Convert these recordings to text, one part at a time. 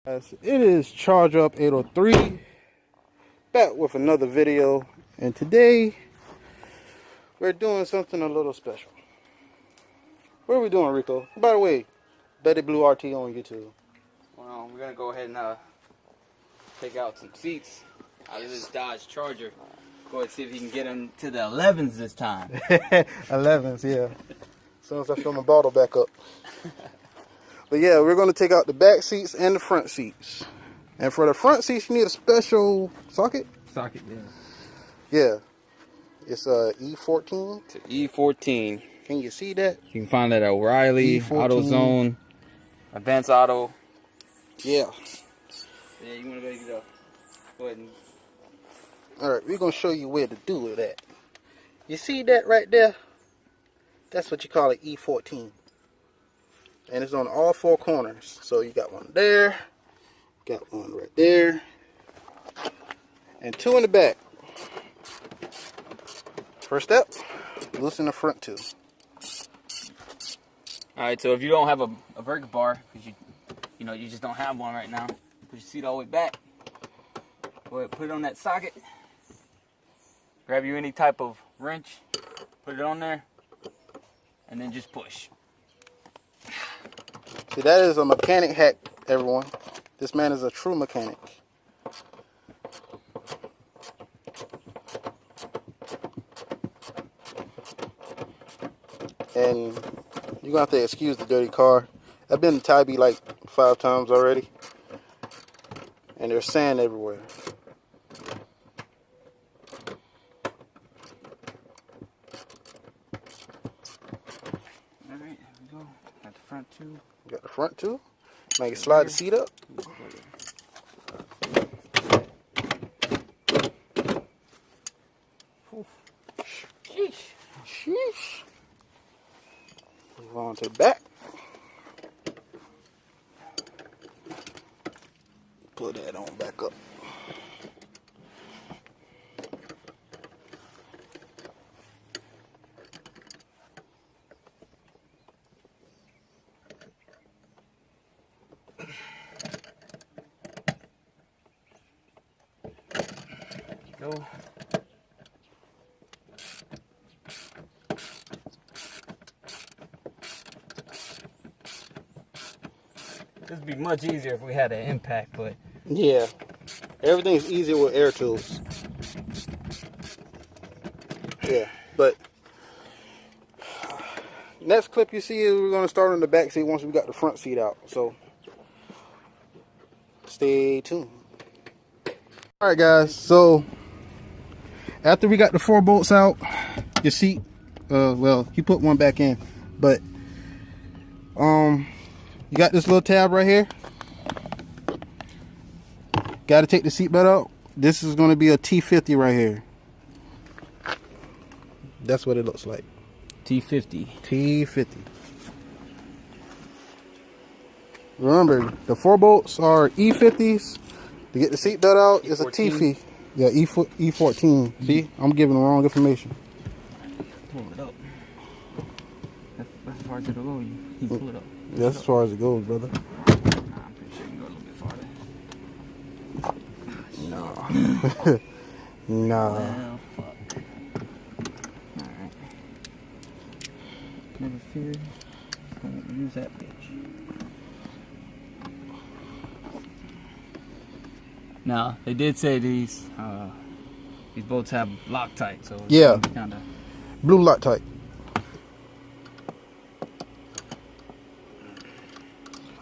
Guys, it is Charge Up 803 back with another video, and today we're doing something a little special. What are we doing, Rico? By the way, Betty Blue RT on YouTube. Well, we're gonna go ahead and take out some seats out of this Dodge Charger. Go ahead and see if he can get them to the 11s this time. 11s, yeah. As soon as I fill my bottle back up. But yeah, we're going to take out the back seats and the front seats. And for the front seats, you need a special socket? Socket, yeah. Yeah. It's a E14. It's an E14. Can you see that? You can find that at O'Reilly, E14. AutoZone, Advance Auto. Yeah. Yeah, you want to go get a... Go ahead and... Alright, we're going to show you where to do it at. You see that right there? That's what you call an E14. And it's on all four corners. So you got one there, got one right there, and two in the back. First step, loosen the front two. Alright, so if you don't have a brake bar, because you just don't have one right now, put your seat all the way back. Go ahead, put it on that socket. Grab you any type of wrench, put it on there, and then just push. See, that is a mechanic hack, everyone. This man is a true mechanic. And you're going to have to excuse the dirty car. I've been to Tybee like 5 times already. And there's sand everywhere. Alright, there we go. Got the front two. Got the front two. Now you slide the seat up. Sheesh. Sheesh. Move on to the back. Put that on back up. Go. This would be much easier if we had an impact, but Yeah, everything's easier with air tools. Yeah, but next clip you see is we're going to start on the back seat once we got the front seat out. So stay tuned. All right, guys. So after we got the 4 bolts out, your seat, well, he put one back in, but you got this little tab right here. Got to take the seatbelt out. This is going to be a T50 right here. That's what it looks like. T50. T50. Remember, the 4 bolts are E50s. To get the seatbelt out, it's a T50. Yeah, E14. See, I'm giving the wrong information. Pull it up. That's as far as it'll go. You pull it up. That's as far as it goes, brother. Nah, I'm pretty sure you can go a little bit farther. No. Nah. Well, fuck. Alright. Never feared. Gonna use that bitch. Now, they did say these bolts have Loctite, so it's Yeah. kinda... Blue Loctite.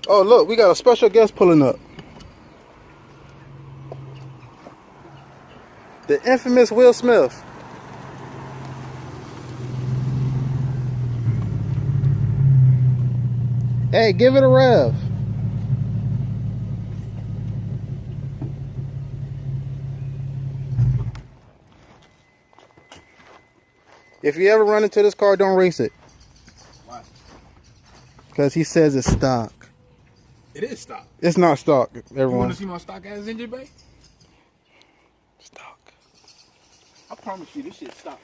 Oh, look, we got a special guest pulling up. The infamous Will Smith. Hey, give it a rev. If you ever run into this car, don't race it. Why? Because he says it's stock. It is stock. It's not stock, You everyone. want to see my stock ass engine bay? Stock. I promise you, this shit's stock.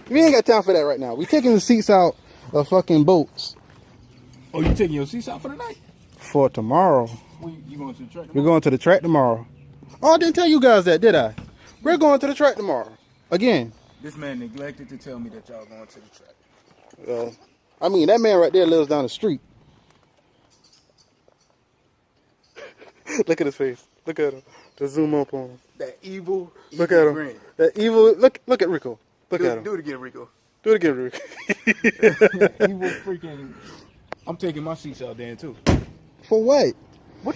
We ain't got time for that right now. We taking the seats out of fucking boats. Oh, you taking your seats out for the night? for tomorrow. You going to the track? We're going to the track tomorrow. Oh, I didn't tell you guys that, did I? We're going to the track tomorrow. Again. This man neglected to tell me that y'all going to the track. I mean, that man right there lives down the street. Look at his face. Look at him. Just zoom up on him. That evil. Look at him. Grin. That evil. Look at Rico. Look at him. Do it again, Rico. Do it again, Rico. Evil freaking. I'm taking my seatbelt out there too. For what?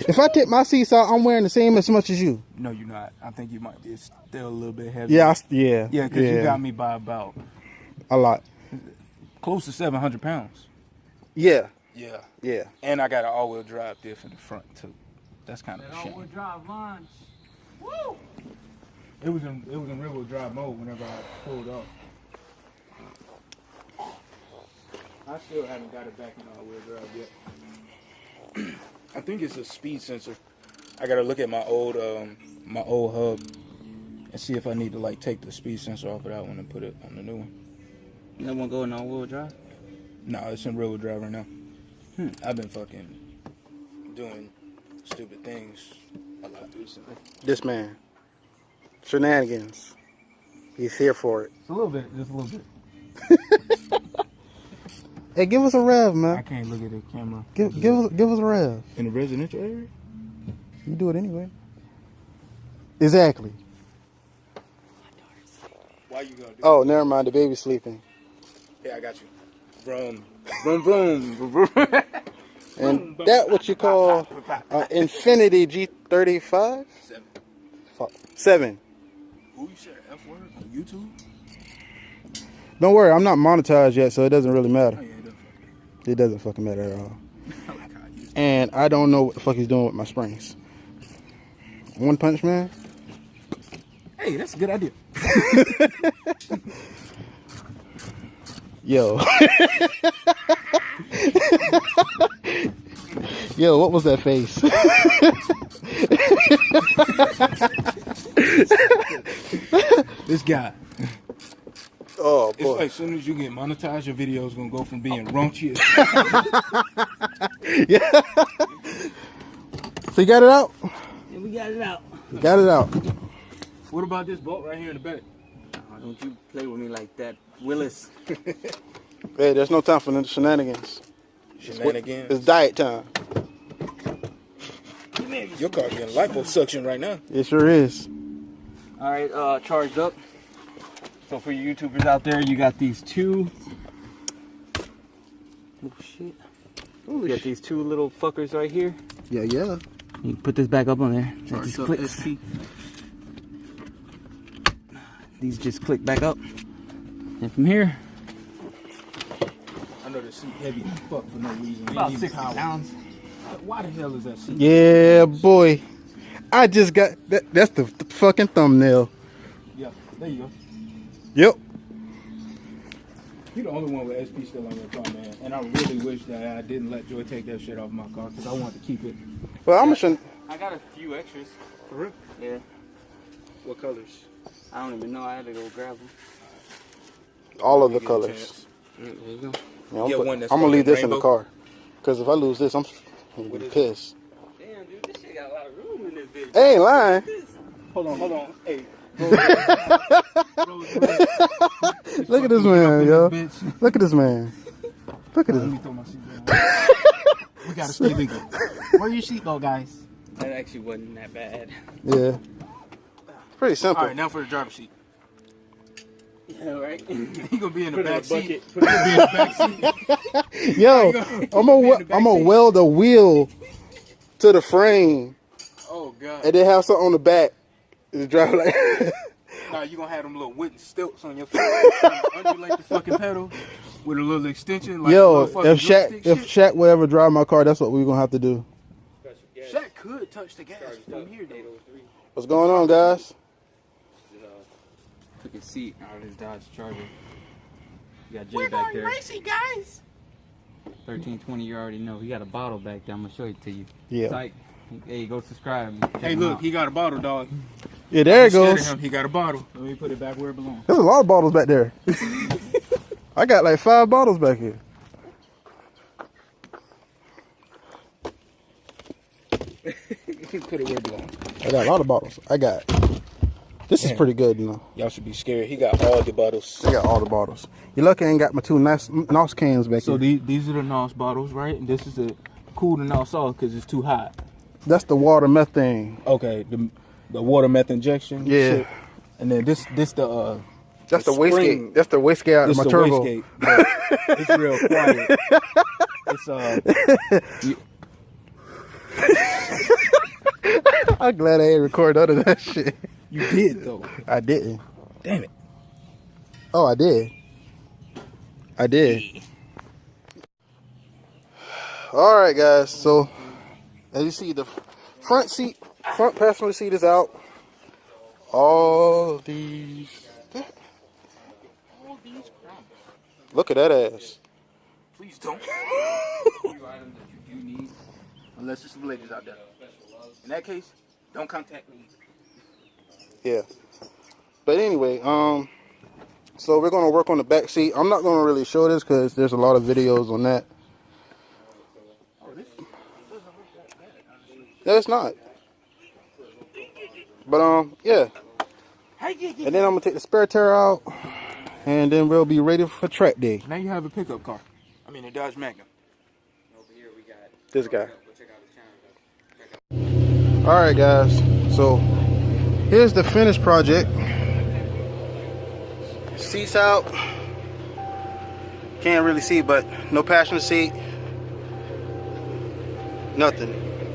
If I take my seats out, I'm wearing the same as much as you. No, you're not. I think you might be still a little bit heavy. Yeah, Yeah, because you got me by about a lot. close to 700 pounds. Yeah, Yeah. yeah. And I got an all-wheel drive diff in the front too. That's kind of a shame. All-wheel drive launch. Woo! It was in rear-wheel drive mode whenever I pulled off. I still haven't got it back in all-wheel drive yet. I think it's a speed sensor. I gotta look at my old hub and see if I need to like take the speed sensor off of that one and put it on the new one. You don't want to go in all-wheel drive? No, it's in rear-wheel drive right now. I've been fucking doing stupid things a lot recently. This man. Shenanigans. He's here for it. A little bit, just a little bit. Hey, give us a rev, I man. can't look at the camera. Give us a rev. In the residential area? You do it anyway. Exactly. Why you gonna do Oh, never mind. The baby's sleeping. Yeah, I got you. Vroom. Vroom, vroom. Vroom. And that what you call Infinity G35? 7. Who you said F word on YouTube? Don't worry, I'm not monetized yet, so it doesn't really matter. Oh, yeah, it does. It doesn't fucking matter at all. I like how you. And I don't know what the fuck he's doing with my springs. One Punch Man? Hey, that's a good idea. Yo. Yo, what was that face? This guy. Oh, It's boy. like as soon as you get monetized, your video is gonna go from being raunchy. Yeah. So you got it out? Yeah, we got it out. You got it out. What about this bolt right here in the back? Oh, don't you play with me like that, Willis. Hey, there's no time for the shenanigans. Shenanigans. It's diet time. Your car getting liposuction right now. It sure is. All right, charged up. So for you YouTubers out there, you got these two. Oh shit! You got these two little fuckers right here. Yeah, yeah. You can put this back up on there. That Charged just up clicks. SP. These just click back up. And from here, I know the seat heavy as fuck for no reason. about Ain't even 60 power. pounds. Why the hell is that seat? Yeah, boy. I just got that. That's the fucking thumbnail. Yeah, there you go. Yep. You're the only one with SP still on your car, man. And I really wish that I didn't let Joy take that shit off my car because I wanted to keep it. Well, I'm just. I got a few extras. For real? Yeah. What colors? I don't even know. I had to go grab them. All of the Give it a colors. chance. There you go. Yeah, Get one that's I'm gonna leave fucking this in the rainbow. car. Because if I lose this, I'm gonna What be is pissed. Damn, dude, this shit got a lot of room in this bitch. I ain't lying. Hold on. Hey. Look at this man, yo. Look at this man. Look at Let this. me throw my seatbelt on. We gotta stay legal. Where your seatbelt, guys? That actually wasn't that bad. Yeah. Pretty simple. All right, now for the driver's seat. Yeah, right? He gonna be in the Put it in back a seat. bucket. Put it in the back seat. Yo, go. I'm gonna weld a wheel to the frame Oh god. and then have something on the back to drive like. Nah, you gonna have them little wooden stilts on your feet. Undulate the fucking pedal with a little extension. Like Yo, motherfucking if joystick Shaq shit. will ever drive my car, that's what we're gonna have to do. Shaq could touch the gas from here though. What's going on, guys? Took his seat out of his Dodge Charger. You got Jay back there. racing, guys. 1320, you already know. He got a bottle back there. I'm gonna show it to you. Yeah. Psych. Hey, go subscribe. Check Hey, him look, out. he got a bottle, dog. Yeah, there it Scared of goes. him, he got a bottle. Let me put it back where it belongs. There's a lot of bottles back there. I got like 5 bottles back here. Put it where it belongs. I got a lot of bottles. This is Man. pretty good, you know. Y'all should be scared. He got all the bottles. I got all the bottles. You lucky I ain't got my two NOS cans back So here. these are the NOS bottles, right? And this is the cool the NOS off because it's too hot. That's the water methane. Okay, the water meth injection. Yeah. shit. And then this the That's the spring. wastegate. That's the wastegate out of this my the turbo. wastegate. But it's real quiet. It's I'm glad I ain't record none of that shit. you did though. I didn't. Damn it. Oh, I did. I did. All right, guys. So, as you see, the front passenger seat is out. All these. Look at that ass. Please don't. Few items that you do need, unless there's some ladies out there. In that case, don't contact me. Yeah. But anyway, so we're gonna work on the back seat. I'm not gonna really show this because there's a lot of videos on that. No, it's not. But yeah. And then I'm gonna take the spare tire out, and then we'll be ready for track day. Now you have a pickup car. I mean a Dodge Magnum. This guy. All right, guys. So here's the finished project. Seats out. Can't really see, but no passenger seat. Nothing.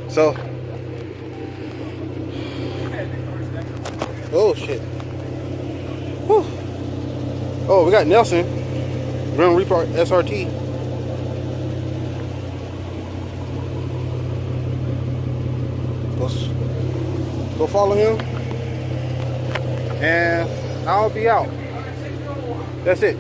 So. Oh shit. Whew. Oh, we got Nelson. Grim Reaper SRT. Go follow him. And I'll be out. That's it.